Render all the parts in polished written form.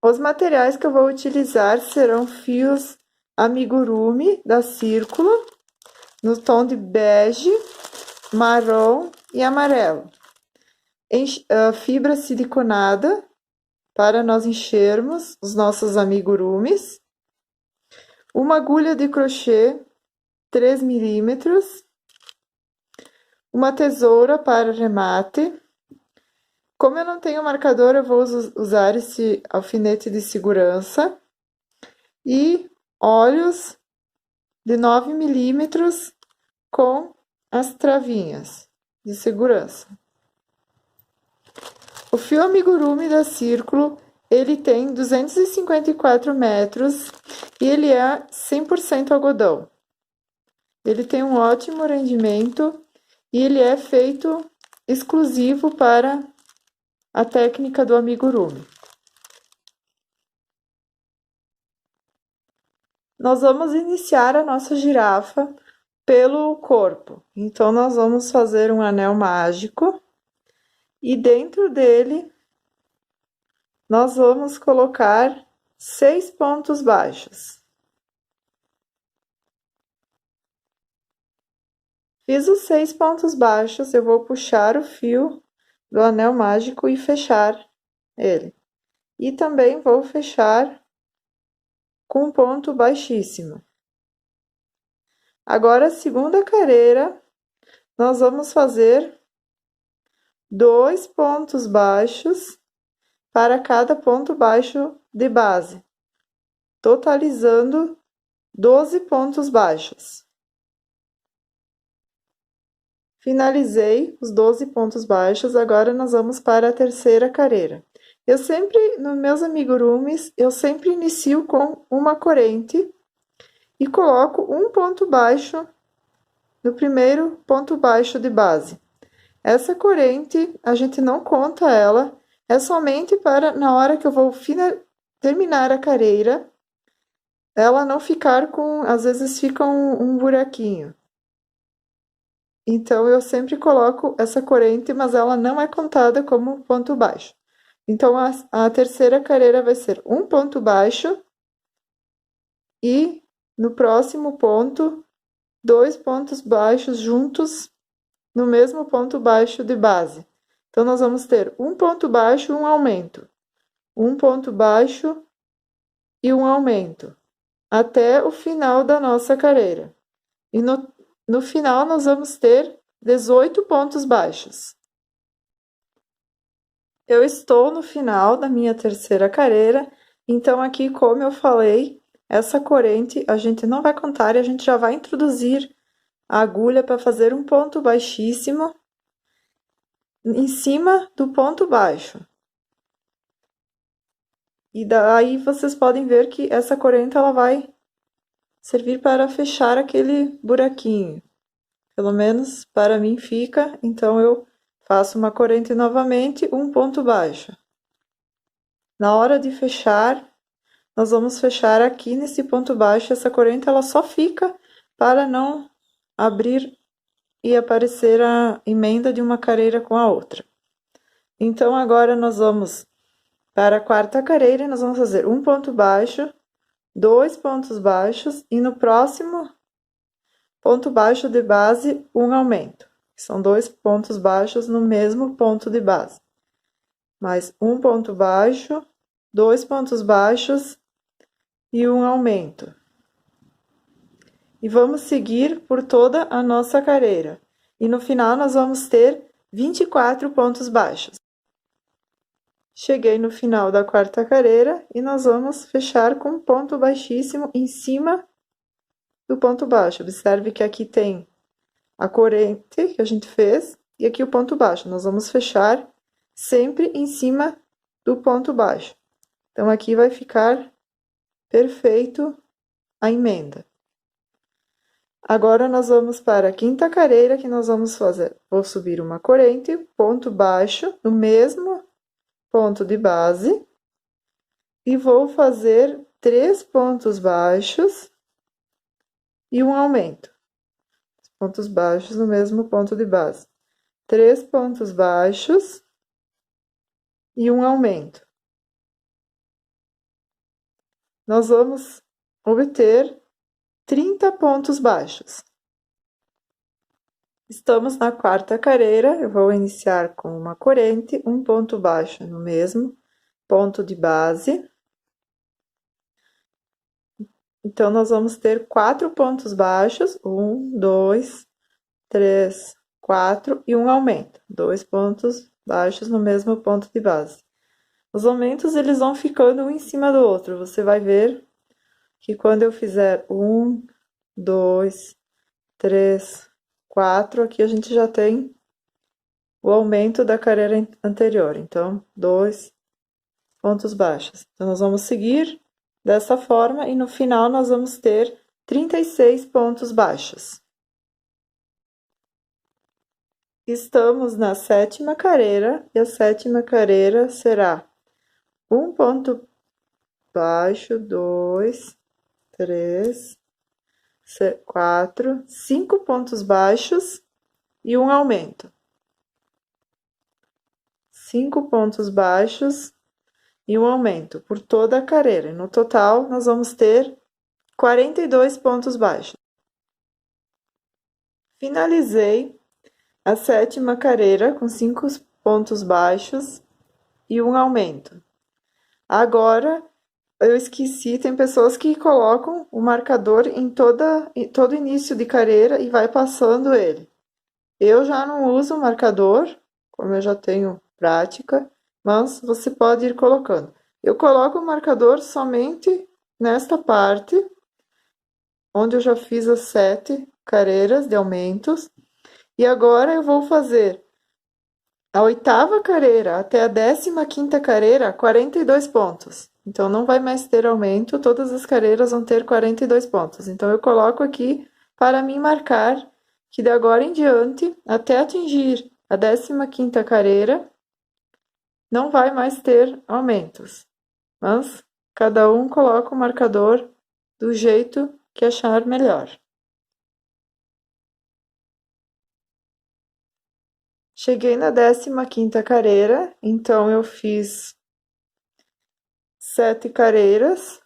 Os materiais que eu vou utilizar serão fios amigurumi da Círculo, no tom de bege, marrom e amarelo. Fibra siliconada para nós enchermos os nossos amigurumis. Uma agulha de crochê 3 milímetros. Uma tesoura para remate. Como eu não tenho marcador, eu vou usar esse alfinete de segurança. E olhos de 9 milímetros com as travinhas de segurança. O fio amigurumi da Círculo, ele tem 254 metros e ele é 100% algodão. Ele tem um ótimo rendimento e ele é feito exclusivo para a técnica do amigurumi. Nós vamos iniciar a nossa girafa pelo corpo. Então, nós vamos fazer um anel mágico e dentro dele nós vamos colocar 6 pontos baixos. Fiz os 6 pontos baixos, eu vou puxar o fio do anel mágico e fechar ele. E também vou fechar com um ponto baixíssimo. Agora, a segunda carreira, nós vamos fazer 2 pontos baixos para cada ponto baixo de base, totalizando 12 pontos baixos. Finalizei os 12 pontos baixos, agora nós vamos para a terceira carreira. Eu sempre, nos meus amigurumis, eu sempre inicio com uma corrente e coloco um ponto baixo no primeiro ponto baixo de base. Essa corrente, a gente não conta ela, é somente para, na hora que eu vou terminar a carreira, ela não ficar com, às vezes fica um buraquinho. Então, eu sempre coloco essa corrente, mas ela não é contada como ponto baixo. Então, a terceira carreira vai ser um ponto baixo e no próximo ponto, 2 pontos baixos juntos no mesmo ponto baixo de base. Então, nós vamos ter um ponto baixo e um aumento. Um ponto baixo e um aumento. Até o final da nossa carreira. E no final, nós vamos ter 18 pontos baixos. Eu estou no final da minha terceira carreira, então aqui, como eu falei, essa corrente a gente não vai contar e a gente já vai introduzir a agulha para fazer um ponto baixíssimo em cima do ponto baixo. E daí vocês podem ver que essa corrente ela vai servir para fechar aquele buraquinho. Pelo menos para mim fica, então eu faço uma corrente novamente, um ponto baixo. Na hora de fechar, nós vamos fechar aqui nesse ponto baixo, essa corrente ela só fica para não abrir e aparecer a emenda de uma carreira com a outra. Então, agora nós vamos para a quarta carreira e nós vamos fazer um ponto baixo, 2 pontos baixos e no próximo ponto baixo de base, um aumento. São 2 pontos baixos no mesmo ponto de base. Mais um ponto baixo, 2 pontos baixos e um aumento. E vamos seguir por toda a nossa carreira. E no final nós vamos ter 24 pontos baixos. Cheguei no final da quarta carreira e nós vamos fechar com um ponto baixíssimo em cima do ponto baixo. Observe que aqui tem a corrente que a gente fez e aqui o ponto baixo. Nós vamos fechar sempre em cima do ponto baixo. Então, aqui vai ficar perfeito a emenda. Agora, nós vamos para a quinta carreira que nós vamos fazer. Vou subir uma corrente, ponto baixo, no mesmo ponto de base. E vou fazer 3 pontos baixos e um aumento. Pontos baixos no mesmo ponto de base. 3 pontos baixos e um aumento. nós vamos obter 30 pontos baixos. Estamos na quarta carreira, eu vou iniciar com uma corrente, um ponto baixo no mesmo ponto de base. Então, nós vamos ter 4 pontos baixos, 1, 2, 3, 4 e um aumento. 2 pontos baixos no mesmo ponto de base. Os aumentos, eles vão ficando um em cima do outro. Você vai ver que quando eu fizer 1, 2, 3, 4, aqui a gente já tem o aumento da carreira anterior. Então, 2 pontos baixos. Então, nós vamos seguir dessa forma e no final nós vamos ter 36 pontos baixos. Estamos na sétima carreira e a sétima carreira será um ponto baixo, 2, 3, 4, 5 pontos baixos e um aumento. 5 pontos baixos e um aumento por toda a carreira. E no total, nós vamos ter 42 pontos baixos. Finalizei a sétima carreira com 5 pontos baixos e um aumento. Agora, eu esqueci, tem pessoas que colocam o marcador em todo início de carreira e vai passando ele. Eu já não uso o marcador, como eu já tenho prática, mas você pode ir colocando. Eu coloco o marcador somente nesta parte, onde eu já fiz as 7 carreiras de aumentos. E agora eu vou fazer a 8ª carreira até a 15ª carreira, 42 pontos. Então, não vai mais ter aumento, todas as carreiras vão ter 42 pontos. Então, eu coloco aqui para mim marcar que de agora em diante, até atingir a 15ª carreira, não vai mais ter aumentos. Mas cada um coloca o marcador do jeito que achar melhor. Cheguei na 15ª carreira, então eu fiz 7 carreiras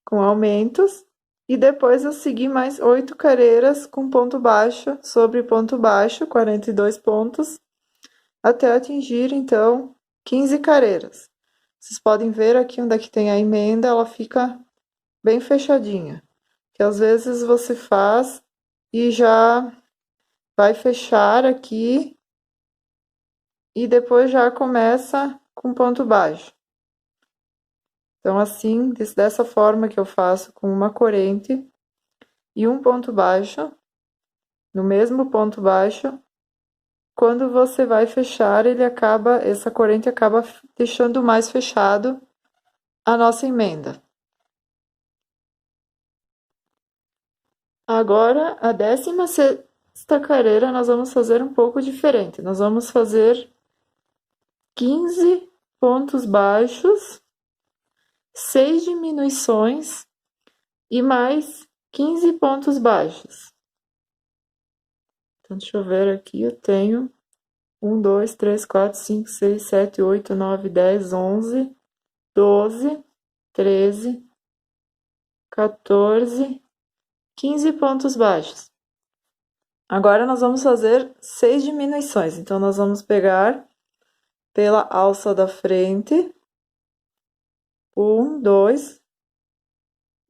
com aumentos e depois eu segui mais 8 carreiras com ponto baixo sobre ponto baixo, 42 pontos, até atingir então 15 carreiras. Vocês podem ver aqui onde é que tem a emenda, ela fica bem fechadinha, que às vezes você faz e já vai fechar aqui e depois já começa com ponto baixo. Então, assim, dessa forma que eu faço com uma corrente e um ponto baixo, no mesmo ponto baixo, quando você vai fechar, essa corrente acaba deixando mais fechado a nossa emenda. Agora, a 16ª carreira, nós vamos fazer um pouco diferente. Nós vamos fazer 15 pontos baixos, 6 diminuições e mais 15 pontos baixos. Então, deixa eu ver aqui, eu tenho 1, 2, 3, 4, 5, 6, 7, 8, 9, 10, 11, 12, 13, 14, 15 pontos baixos. Agora, nós vamos fazer 6 diminuições. Então, nós vamos pegar pela alça da frente, 1, 2,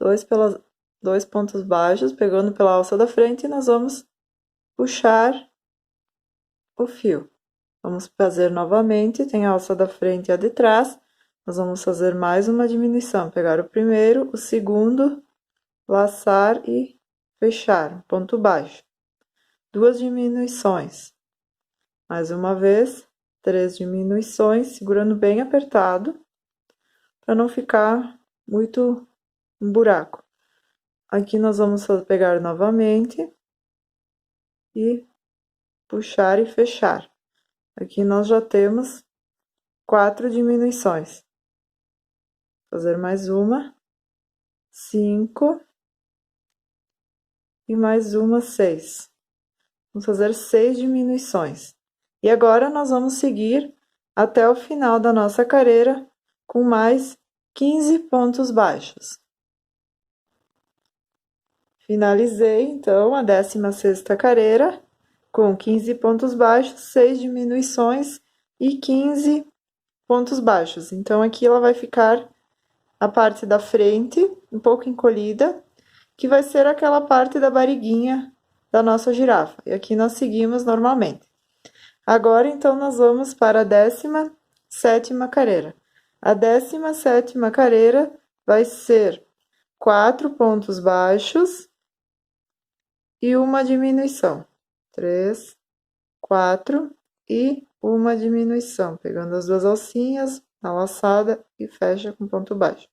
2 pontos baixos, pegando pela alça da frente, e nós vamos puxar o fio. Vamos fazer novamente, tem a alça da frente e a de trás. Nós vamos fazer mais uma diminuição, pegar o primeiro, o segundo, laçar e fechar, ponto baixo. 2 diminuições. Mais uma vez, 3 diminuições, segurando bem apertado, para não ficar muito um buraco. Aqui nós vamos pegar novamente e puxar e fechar. Aqui nós já temos 4 diminuições. Fazer mais uma, 5 e mais uma, 6. Vamos fazer 6 diminuições. E agora nós vamos seguir até o final da nossa carreira com mais 15 pontos baixos. Finalizei, então, a 16ª carreira com 15 pontos baixos, 6 diminuições e 15 pontos baixos. Então, aqui ela vai ficar a parte da frente, um pouco encolhida, que vai ser aquela parte da barriguinha da nossa girafa. E aqui nós seguimos normalmente. Agora, então, nós vamos para a 17ª carreira. A 17ª carreira vai ser 4 pontos baixos e uma diminuição. 3, 4 e uma diminuição, pegando as duas alcinhas na laçada e fecha com ponto baixo.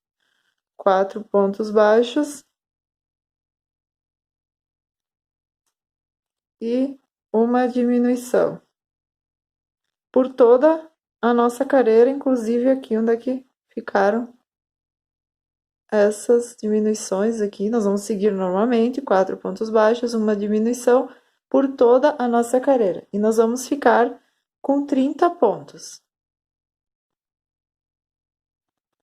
4 pontos baixos e uma diminuição. Por toda a nossa carreira, inclusive aqui onde é que ficaram essas diminuições aqui, nós vamos seguir normalmente, 4 pontos baixos, uma diminuição por toda a nossa carreira. E nós vamos ficar com 30 pontos.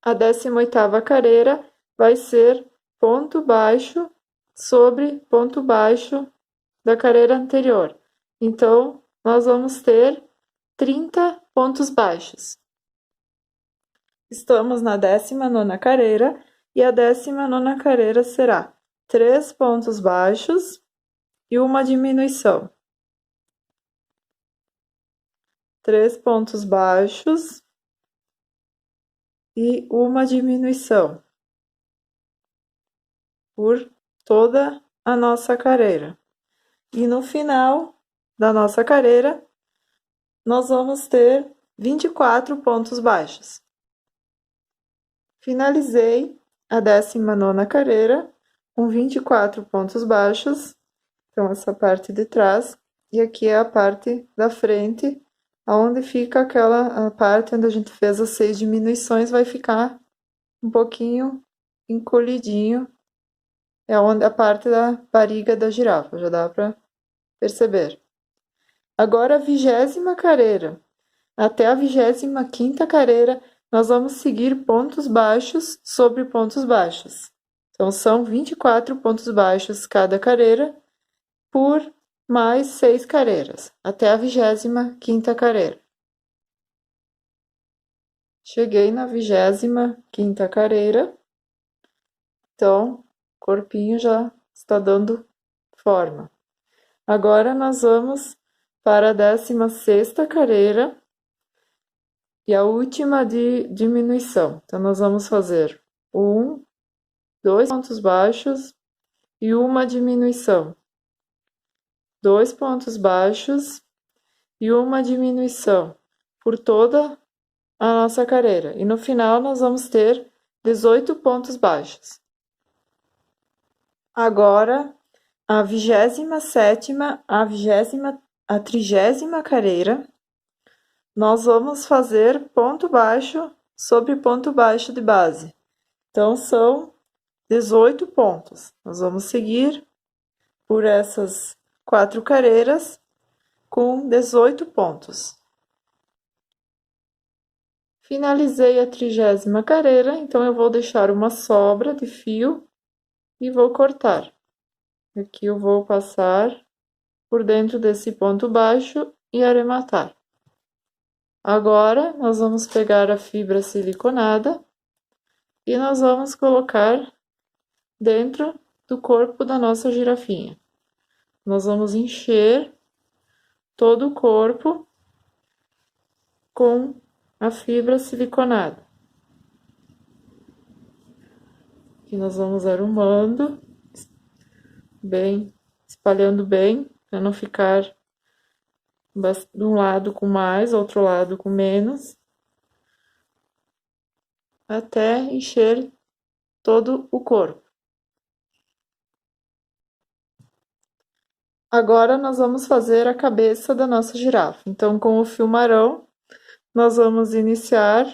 A 18ª carreira vai ser ponto baixo sobre ponto baixo da carreira anterior. Então, nós vamos ter 30 pontos baixos. Estamos na 19ª carreira e a 19ª carreira será 3 pontos baixos e uma diminuição. 3 pontos baixos e uma diminuição por toda a nossa carreira. E no final da nossa carreira, nós vamos ter 24 pontos baixos. Finalizei a 19ª carreira com 24 pontos baixos, então essa parte de trás, e aqui é a parte da frente, onde fica aquela parte onde a gente fez as 6 diminuições, vai ficar um pouquinho encolhidinho, é onde a parte da barriga da girafa, já dá para perceber. Agora a 20ª carreira. Até a 25ª carreira, nós vamos seguir pontos baixos sobre pontos baixos. Então, são 24 pontos baixos cada carreira, por mais 6 carreiras, até a 25ª carreira. Cheguei na 25ª carreira, então, o corpinho já está dando forma. Agora, nós vamos para a 16ª carreira, e a última de diminuição. Então, nós vamos fazer 2 pontos baixos e uma diminuição. 2 pontos baixos e uma diminuição por toda a nossa carreira. E no final, nós vamos ter 18 pontos baixos. Agora, a 27ª, a 30ª carreira, nós vamos fazer ponto baixo sobre ponto baixo de base. Então, são 18 pontos. Nós vamos seguir por essas 4 carreiras com 18 pontos. Finalizei a 30ª carreira, então eu vou deixar uma sobra de fio e vou cortar. Aqui eu vou passar por dentro desse ponto baixo e arrematar. Agora, nós vamos pegar a fibra siliconada e nós vamos colocar dentro do corpo da nossa girafinha. Nós vamos encher todo o corpo com a fibra siliconada. Aqui nós vamos arrumando, bem, espalhando bem, para não ficar de um lado com mais, outro lado com menos, até encher todo o corpo. Agora nós vamos fazer a cabeça da nossa girafa. Então, com o fio marrom, nós vamos iniciar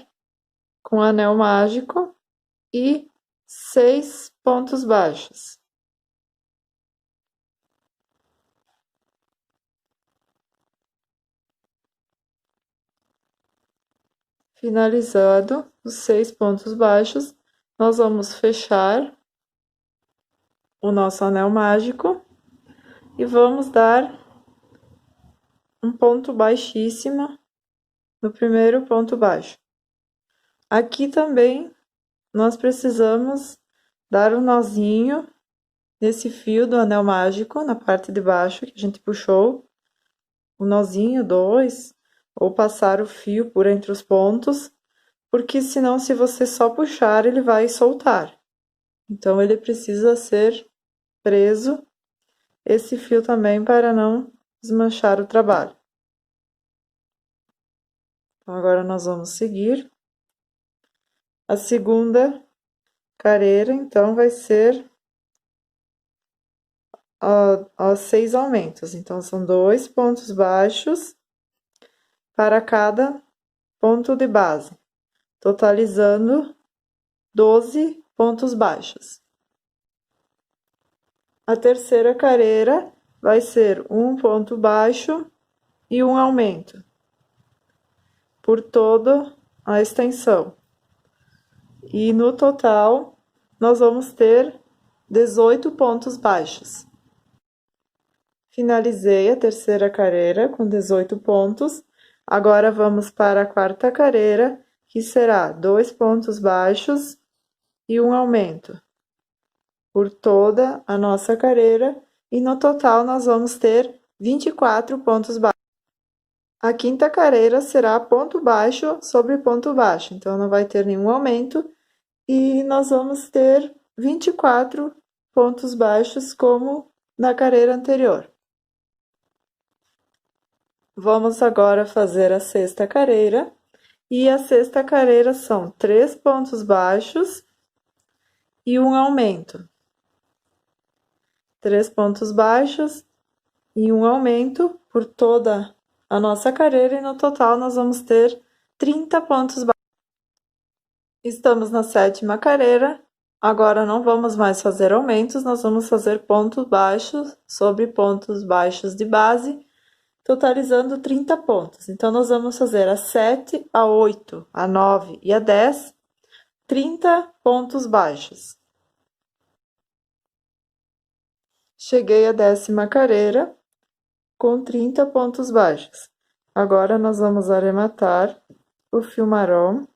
com o anel mágico e 6 pontos baixos. Finalizado os 6 pontos baixos, nós vamos fechar o nosso anel mágico e vamos dar um ponto baixíssimo no primeiro ponto baixo. Aqui também nós precisamos dar um nozinho nesse fio do anel mágico, na parte de baixo que a gente puxou, um nozinho, dois, ou passar o fio por entre os pontos, porque senão se você só puxar, ele vai soltar. Então, ele precisa ser preso, esse fio também, para não desmanchar o trabalho. Então, agora nós vamos seguir. A segunda careira, então, vai ser aos 6 aumentos. Então, são 2 pontos baixos para cada ponto de base, totalizando 12 pontos baixos. A terceira careira vai ser um ponto baixo e um aumento por toda a extensão. E no total, nós vamos ter 18 pontos baixos. Finalizei a terceira careira com 18 pontos. Agora vamos para a quarta careira, que será 2 pontos baixos e um aumento por toda a nossa careira, e no total nós vamos ter 24 pontos baixos. A quinta careira será ponto baixo sobre ponto baixo, então não vai ter nenhum aumento, e nós vamos ter 24 pontos baixos como na careira anterior. Vamos agora fazer a sexta careira, e a sexta careira são 3 pontos baixos e um aumento. 3 pontos baixos e um aumento por toda a nossa careira, e no total nós vamos ter 30 pontos baixos. Estamos na sétima careira, agora não vamos mais fazer aumentos, nós vamos fazer pontos baixos sobre pontos baixos de base, totalizando 30 pontos. Então, nós vamos fazer a 7, a 8, a 9 e a 10, 30 pontos baixos. Cheguei à décima careira com 30 pontos baixos. Agora, nós vamos arrematar o fio marrom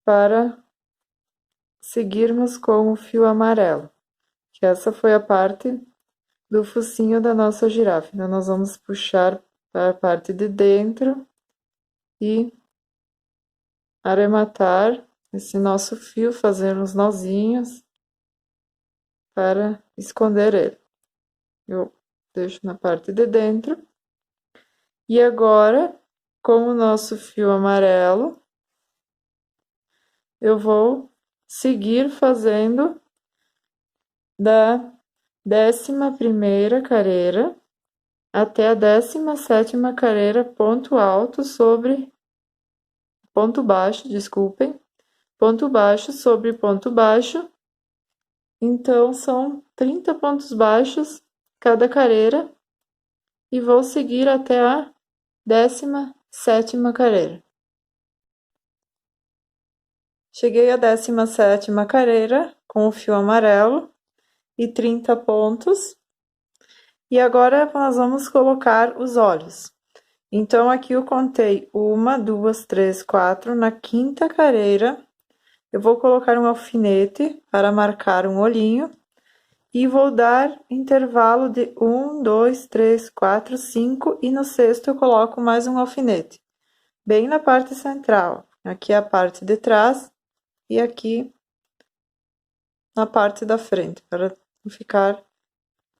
para seguirmos com o fio amarelo, que essa foi a parte do focinho da nossa girafa. Então, nós vamos puxar para a parte de dentro e arrematar esse nosso fio, fazer uns nozinhos para esconder ele. Eu deixo na parte de dentro. E agora, com o nosso fio amarelo, eu vou seguir fazendo da 11ª careira até a 17ª careira, ponto alto sobre ponto baixo, desculpem, ponto baixo sobre ponto baixo. Então, são 30 pontos baixos cada careira, e vou seguir até a 17ª careira. Cheguei à 17ª careira com o fio amarelo e 30 pontos. E agora nós vamos colocar os olhos. Então, aqui eu contei 1, 2, 3, 4. Na quinta careira, eu vou colocar um alfinete para marcar um olhinho. E vou dar intervalo de 1, 2, 3, 4, 5. E no sexto eu coloco mais um alfinete. Bem na parte central. Aqui é a parte de trás. E aqui na parte da frente. Para não ficar...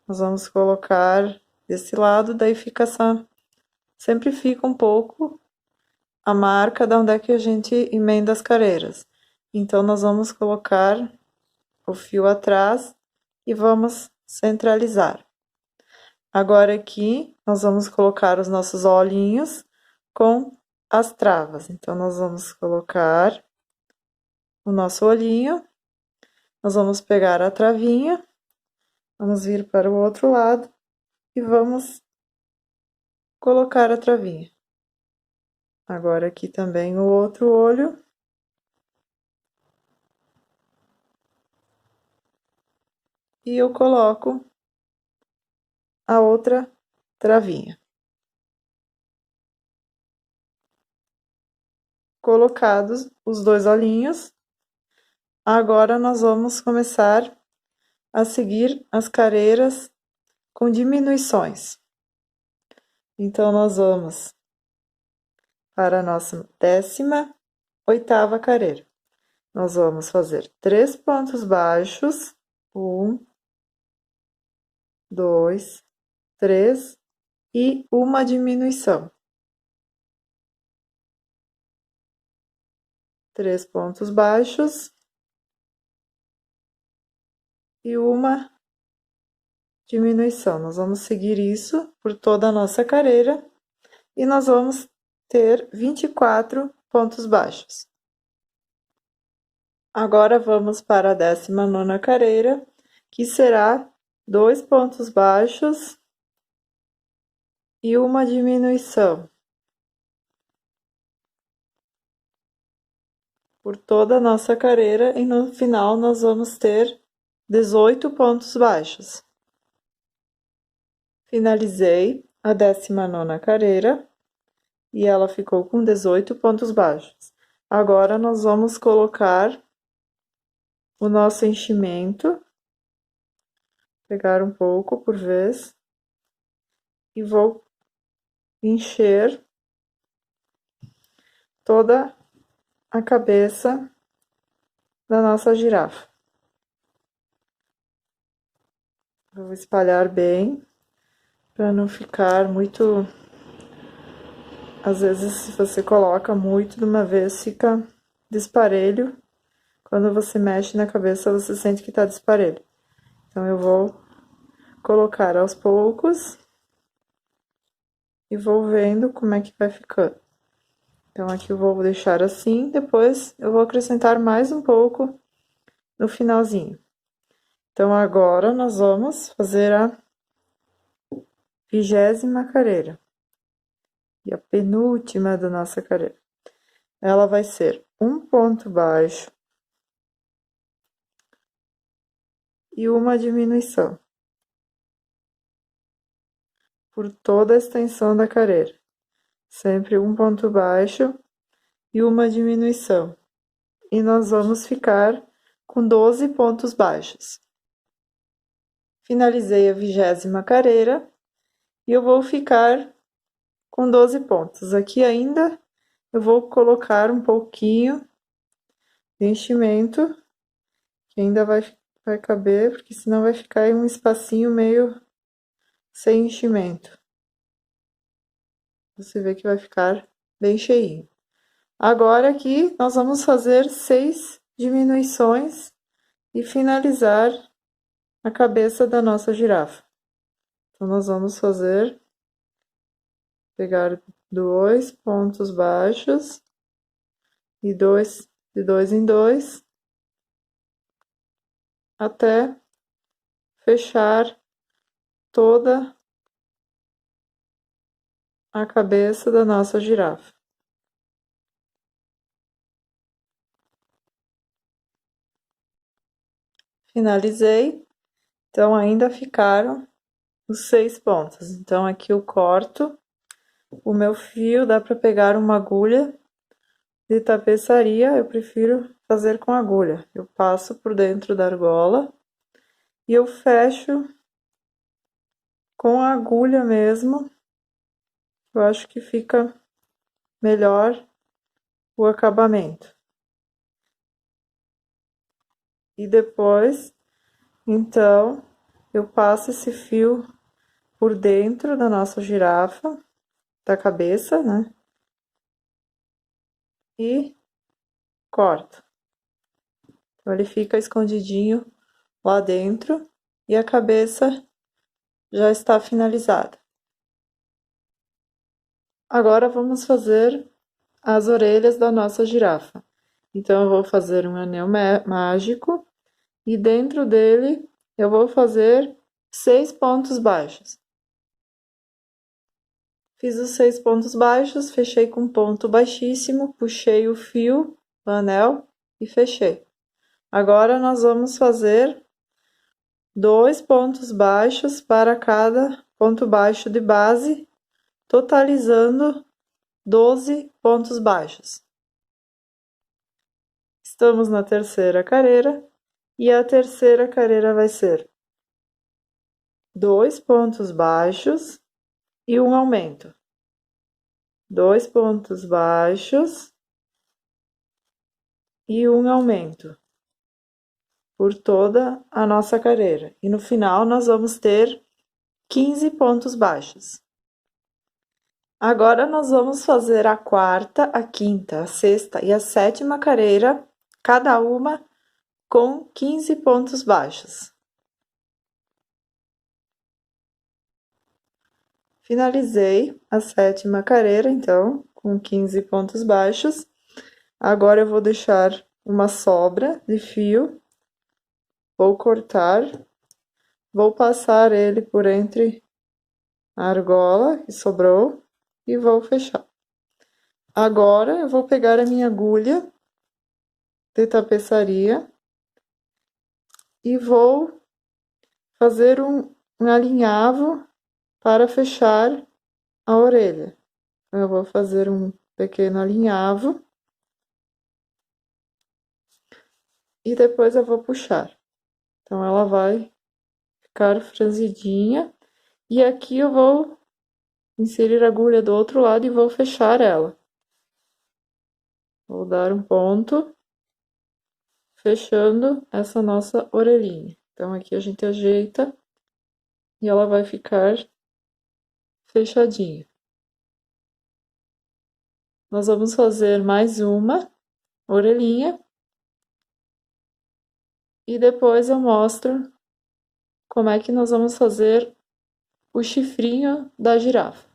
Nós vamos colocar desse lado, daí fica essa... Sempre fica um pouco a marca de onde é que a gente emenda as careiras. Então, nós vamos colocar o fio atrás e vamos centralizar. Agora aqui, nós vamos colocar os nossos olhinhos com as travas. Então, nós vamos colocar o nosso olhinho, nós vamos pegar a travinha, vamos vir para o outro lado e vamos colocar a travinha. Agora aqui também o outro olho. e eu coloco a outra travinha. Colocados os dois olhinhos, agora nós vamos começar a seguir as careiras com diminuições. Então, nós vamos para a nossa 18ª careira. Nós vamos fazer 3 pontos baixos, 1, 2, 3 e uma diminuição. 3 pontos baixos e uma diminuição. Nós vamos seguir isso por toda a nossa carreira e nós vamos ter 24 pontos baixos. Agora vamos para a 19ª carreira, que será 2 pontos baixos e uma diminuição. Por toda a nossa carreira e no final nós vamos ter 18 pontos baixos. Finalizei a 19ª carreira e ela ficou com 18 pontos baixos. Agora nós vamos colocar o nosso enchimento, pegar um pouco por vez e vou encher toda a cabeça da nossa girafa. Vou espalhar bem para não ficar muito. Às vezes, se você coloca muito de uma vez, fica disparelho. Quando você mexe na cabeça, você sente que tá disparelho. Então, eu vou colocar aos poucos e vou vendo como é que vai ficando. Então, aqui eu vou deixar assim, depois eu vou acrescentar mais um pouco no finalzinho. Então, agora nós vamos fazer a 20ª carreira. E a penúltima da nossa carreira. Ela vai ser um ponto baixo e uma diminuição por toda a extensão da carreira. Sempre um ponto baixo e uma diminuição. E nós vamos ficar com 12 pontos baixos. Finalizei a 20ª carreira e eu vou ficar com 12 pontos. Aqui ainda eu vou colocar um pouquinho de enchimento, que ainda vai caber, porque senão vai ficar em um espacinho meio sem enchimento. Você vê que vai ficar bem cheinho. Agora aqui nós vamos fazer 6 diminuições e finalizar a cabeça da nossa girafa. Então, nós vamos pegar 2 pontos baixos e de 2 em 2 até fechar toda a cabeça da nossa girafa. Finalizei, então ainda ficaram os 6 pontos. Então, aqui eu corto o meu fio, dá para pegar uma agulha de tapeçaria, eu prefiro fazer com agulha. Eu passo por dentro da argola e eu fecho com a agulha mesmo. Eu acho que fica melhor o acabamento. E depois, então, eu passo esse fio por dentro da nossa girafa, da cabeça, né? E corto. Então, ele fica escondidinho lá dentro e a cabeça já está finalizada. Agora vamos fazer as orelhas da nossa girafa. Então, eu vou fazer um anel mágico e dentro dele eu vou fazer 6 pontos baixos. Fiz os 6 pontos baixos, fechei com ponto baixíssimo, puxei o fio do anel e fechei. Agora nós vamos fazer 2 pontos baixos para cada ponto baixo de base, totalizando 12 pontos baixos. Estamos na terceira carreira e a terceira carreira vai ser 2 pontos baixos e um aumento. 2 pontos baixos e um aumento por toda a nossa carreira. E no final nós vamos ter 15 pontos baixos. Agora nós vamos fazer a quarta, a quinta, a sexta e a sétima carreira, cada uma com 15 pontos baixos. Finalizei a sétima carreira, então, com 15 pontos baixos. Agora eu vou deixar uma sobra de fio, vou cortar, vou passar ele por entre a argola que sobrou e vou fechar. Agora eu vou pegar a minha agulha de tapeçaria e vou fazer um alinhavo para fechar a orelha. Eu vou fazer um pequeno alinhavo e depois eu vou puxar. Então ela vai ficar franzidinha e aqui eu vou inserir a agulha do outro lado e vou fechar ela. Vou dar um ponto, fechando essa nossa orelhinha. Então aqui a gente ajeita e ela vai ficar fechadinha. Nós vamos fazer mais uma orelhinha e depois eu mostro como é que nós vamos fazer o chifrinho da girafa.